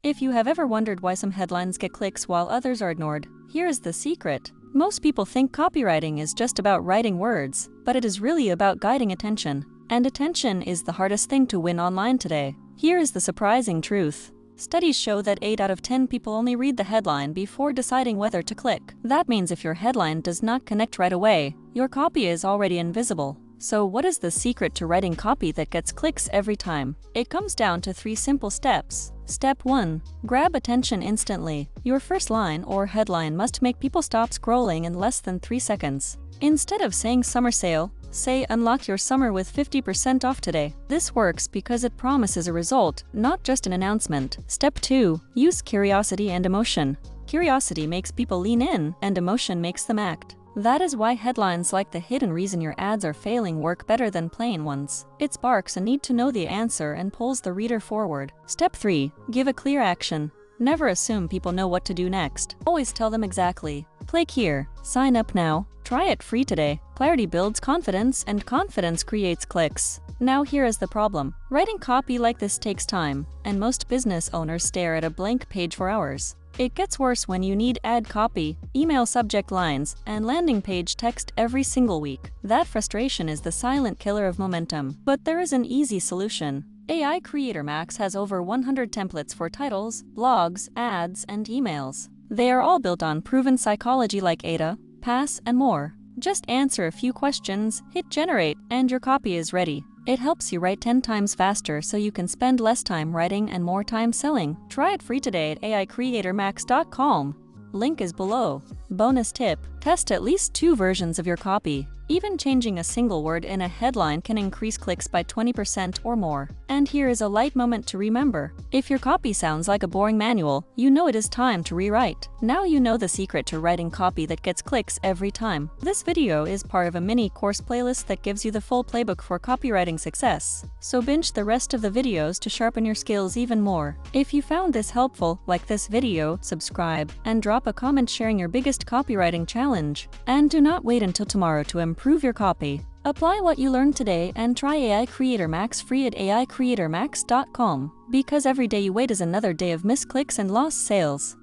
If you have ever wondered why some headlines get clicks while others are ignored, here is the secret. Most people think copywriting is just about writing words, but it is really about guiding attention. And attention is the hardest thing to win online today. Here is the surprising truth. Studies show that 8 out of 10 people only read the headline before deciding whether to click. That means if your headline does not connect right away, your copy is already invisible. So what is the secret to writing copy that gets clicks every time? It comes down to 3 simple steps. Step 1. Grab attention instantly. Your first line or headline must make people stop scrolling in less than 3 seconds. Instead of saying summer sale, say unlock your summer with 50% off today. This works because it promises a result, not just an announcement. Step 2. Use curiosity and emotion. Curiosity makes people lean in, and emotion makes them act. That is why headlines like "The Hidden Reason Your Ads Are Failing" work better than plain ones. It sparks a need to know the answer and pulls the reader forward. Step 3. Give a clear action. Never assume people know what to do next. Always tell them exactly. Click here. Sign up now. Try it free today. Clarity builds confidence, and confidence creates clicks. Now here is the problem. Writing copy like this takes time, and most business owners stare at a blank page for hours. It gets worse when you need ad copy, email subject lines, and landing page text every single week. That frustration is the silent killer of momentum. But there is an easy solution. AI Creator Max has over 100 templates for titles, blogs, ads, and emails. They are all built on proven psychology like ADA, PASS, and more. Just answer a few questions, hit generate, and your copy is ready. It helps you write 10 times faster so you can spend less time writing and more time selling. Try it free today at AICreatorMax.com. Link is below. Bonus tip: test at least 2 versions of your copy. Even changing a single word in a headline can increase clicks by 20% or more. And here is a light moment to remember. If your copy sounds like a boring manual, you know it is time to rewrite. Now you know the secret to writing copy that gets clicks every time. This video is part of a mini course playlist that gives you the full playbook for copywriting success. So binge the rest of the videos to sharpen your skills even more. If you found this helpful, like this video, subscribe, and drop a comment sharing your biggest copywriting challenge. And do not wait until tomorrow to improve your copy. Apply what you learned today and try AI Creator Max free at AICreatorMax.com. Because every day you wait is another day of missed clicks and lost sales.